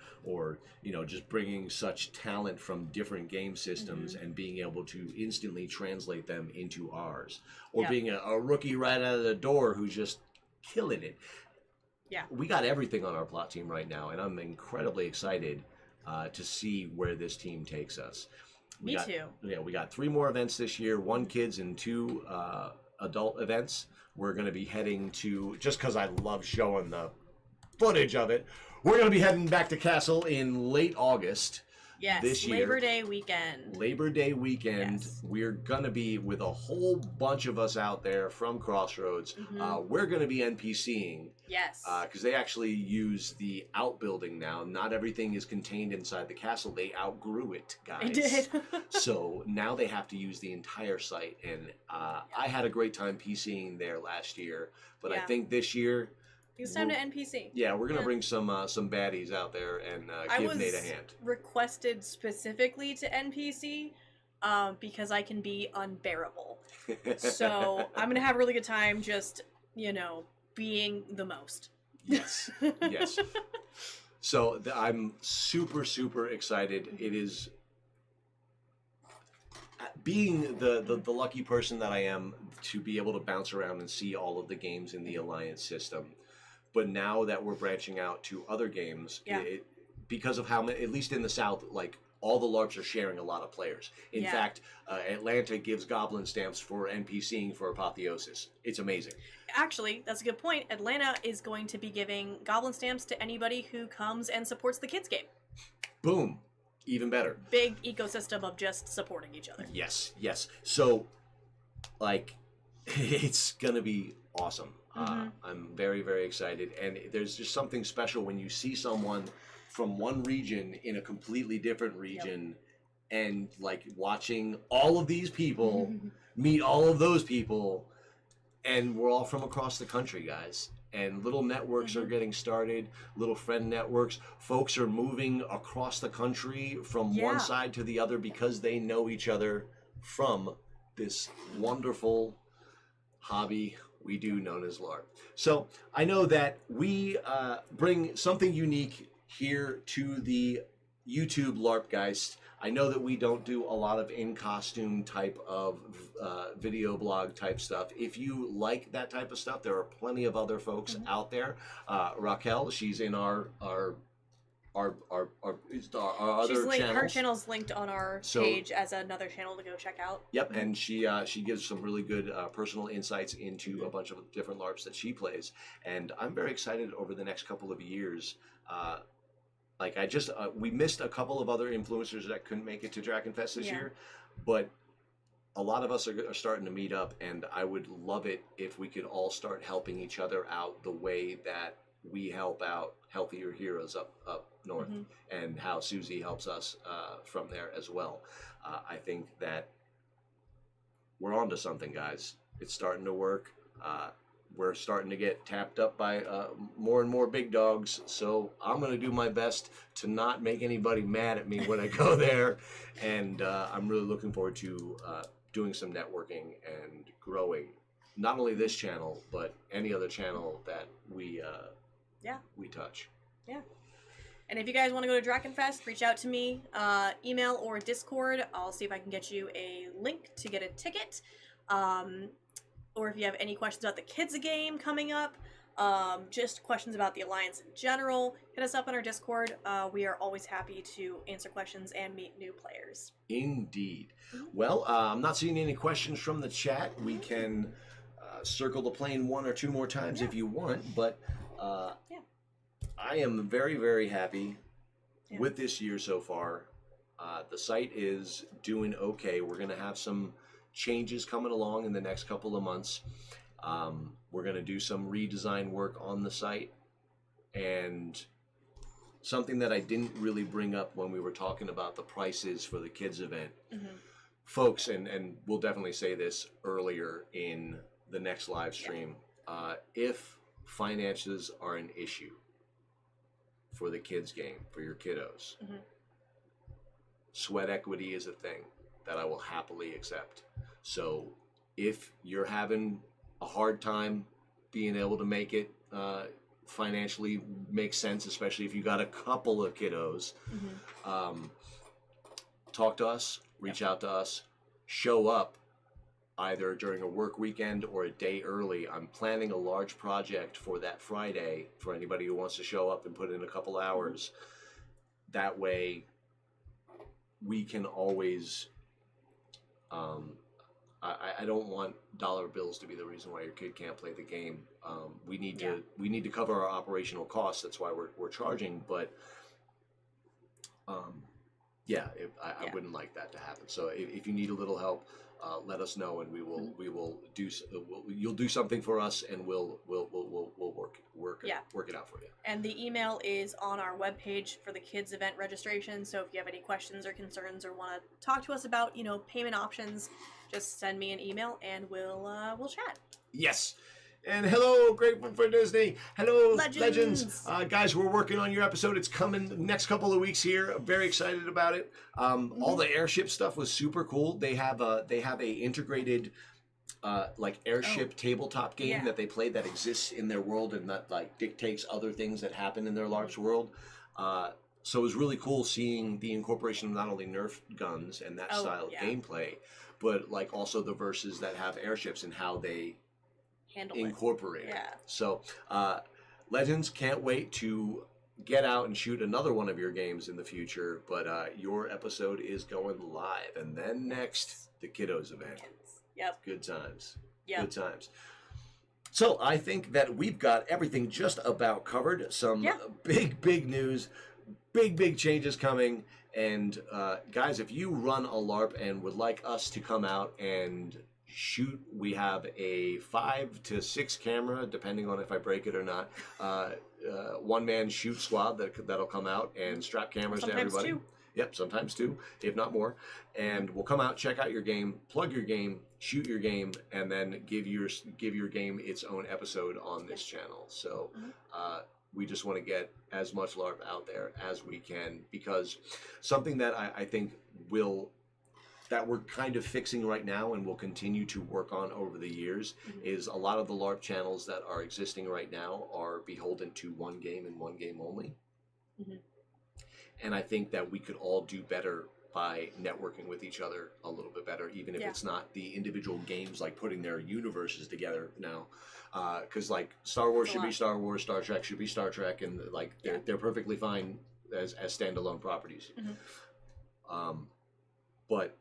you know, just bringing such talent from different game systems and being able to instantly translate them into ours, or being a rookie right out of the door who's just killing it. Yeah. We got everything on our plot team right now, and I'm incredibly excited to see where this team takes us. Me too. Yeah, we got 3 more events this year, 1 kids and 2 adult events. We're going to be heading to, just because I love showing the footage of it, we're going to be heading back to Castle in late August. Yes, this year. Labor Day weekend. Labor Day weekend. Yes. We're going to be with a whole bunch of us out there from Crossroads. We're going to be NPCing. Yes. Because they actually use the outbuilding now. Not everything is contained inside the castle. They outgrew it, guys. They did. So now they have to use the entire site. And I had a great time PCing there last year. But I think this year... It's time to NPC. Yeah, we're gonna bring some baddies out there and give Nate a hand. Requested specifically to NPC because I can be unbearable. So I'm gonna have a really good time just, you know, being the most. Yes, yes. So I'm super excited. It is being the lucky person that I am to be able to bounce around and see all of the games in the Alliance system. But now that we're branching out to other games, because of how many, at least in the South, like all the LARPs are sharing a lot of players. In fact, Atlanta gives goblin stamps for NPCing for Apotheosis. It's amazing. Actually, that's a good point. Atlanta is going to be giving goblin stamps to anybody who comes and supports the kids game. Boom. Even better. Big ecosystem of just supporting each other. Yes, yes. So, like, it's going to be awesome. I'm very excited, and there's just something special when you see someone from one region in a completely different region, and like watching all of these people meet all of those people, and we're all from across the country, guys. And little networks are getting started, little friend networks. Folks are moving across the country from one side to the other because they know each other from this wonderful hobby we do known as LARP. So I know that we bring something unique here to the YouTube LARPgeist. I know that we don't do a lot of in-costume type of video blog type stuff. If you like that type of stuff, there are plenty of other folks out there. Raquel, she's in our other channels. Her channel's linked on our page as another channel to go check out. Yep, and she gives some really good personal insights into a bunch of different LARPs that she plays, and I'm very excited over the next couple of years. Like I just we missed a couple of other influencers that couldn't make it to Drakenfest this year, but a lot of us are starting to meet up, and I would love it if we could all start helping each other out the way that we help out Healthier Heroes up north, and how Susie helps us from there as well. I think that we're onto something, guys. It's starting to work. We're starting to get tapped up by more and more big dogs, so I'm going to do my best to not make anybody mad at me when I go there, and I'm really looking forward to doing some networking and growing not only this channel, but any other channel that we touch. Yeah. And if you guys want to go to Drakenfest, reach out to me, email or Discord. I'll see if I can get you a link to get a ticket. Or if you have any questions about the kids game coming up, just questions about the Alliance in general, hit us up on our Discord. We are always happy to answer questions and meet new players. Indeed. Well, I'm not seeing any questions from the chat. We can circle the plane 1 or 2 more times if you want, but I am very happy with this year so far. The site is doing okay. We're going to have some changes coming along in the next couple of months. We're going to do some redesign work on the site, and something that I didn't really bring up when we were talking about the prices for the kids event. Folks, and we'll definitely say this earlier in the next live stream, if finances are an issue for the kids game, for your kiddos, sweat equity is a thing that I will happily accept. So if you're having a hard time being able to make it financially make sense, especially if you got a couple of kiddos, talk to us, reach out to us, show up either during a work weekend or a day early. I'm planning a large project for that Friday for anybody who wants to show up and put in a couple hours. That way we can always, I don't want dollar bills to be the reason why your kid can't play the game. We need to cover our operational costs. That's why we're charging, but I wouldn't like that to happen. So if you need a little help, let us know, and we will do. You'll do something for us, and we'll work it out for you. And the email is on our webpage for the kids event registration. So if you have any questions or concerns or want to talk to us about payment options, just send me an email and we'll chat. Yes. And hello, Grateful for Disney. Hello, Legends. Guys, we're working on your episode. It's coming the next couple of weeks here. I'm very excited about it. All the airship stuff was super cool. They have a integrated airship tabletop game that they play that exists in their world and that dictates other things that happen in their LARP's world. So it was really cool seeing the incorporation of not only Nerf guns and that style of gameplay, but also the verses that have airships and how they incorporate it. So Legends, can't wait to get out and shoot another one of your games in the future, but your episode is going live, and then next the kiddos event. Good times. Good times. So I think that we've got everything just about covered. Some big news, big changes coming. And guys, if you run a LARP and would like us to come out and shoot, we have a 5 to 6 camera, depending on if I break it or not, one-man shoot squad that'll come out and strap cameras to everybody. Two. Yep, sometimes 2, if not more. And we'll come out, check out your game, plug your game, shoot your game, and then give your game its own episode on this channel. So we just want to get as much LARP out there as we can, because something that I think that we're kind of fixing right now and will continue to work on over the years is a lot of the LARP channels that are existing right now are beholden to one game and one game only. And I think that we could all do better by networking with each other a little bit better, even if it's not the individual games, putting their universes together now. Because Star Wars should be Star Wars, Star Trek should be Star Trek, and they're perfectly fine as standalone properties. But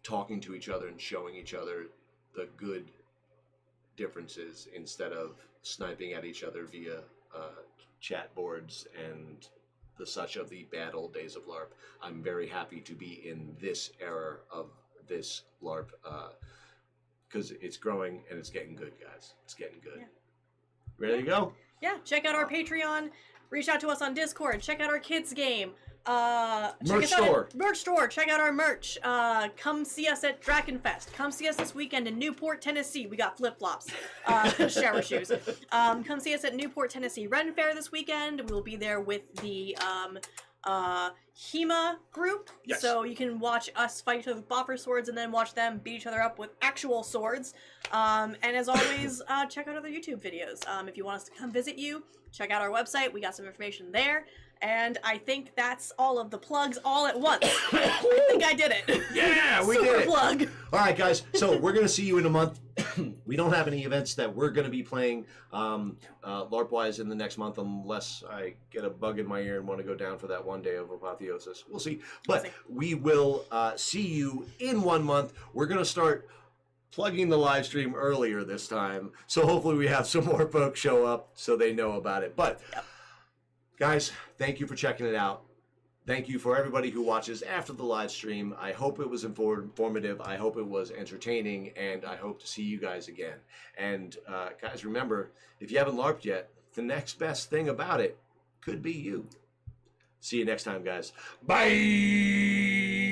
talking to each other and showing each other the good differences instead of sniping at each other via chat boards and the such of the bad old days of LARP. I'm very happy to be in this era of this LARP because it's growing and it's getting good, guys. It's getting good. Ready to go? Yeah, check out our Patreon. Reach out to us on Discord. Check out our kids game. Merch store. Merch store. Check out our merch. Come see us at Drakenfest. Come see us this weekend in Newport, Tennessee. We got flip-flops, shower shoes. Come see us at Newport, Tennessee Ren Fair this weekend. We will be there with the HEMA group. Yes. So you can watch us fight each other with boffer swords and then watch them beat each other up with actual swords. And as always, check out other YouTube videos. If you want us to come visit you, check out our website. We got some information there. And I think that's all of the plugs all at once. I think I did it. Yeah, we Super did it. plug. All right, guys. So we're going to see you in a month. We don't have any events that we're going to be playing LARP-wise in the next month unless I get a bug in my ear and want to go down for that one day of apotheosis. We'll see. But we will see you in 1 month. We're going to start plugging the live stream earlier this time. So hopefully we have some more folks show up so they know about it. But... guys, thank you for checking it out. Thank you for everybody who watches after the live stream. I hope it was informative. I hope it was entertaining, and I hope to see you guys again. And guys, remember, if you haven't LARPed yet, the next best thing about it could be you. See you next time, guys. Bye!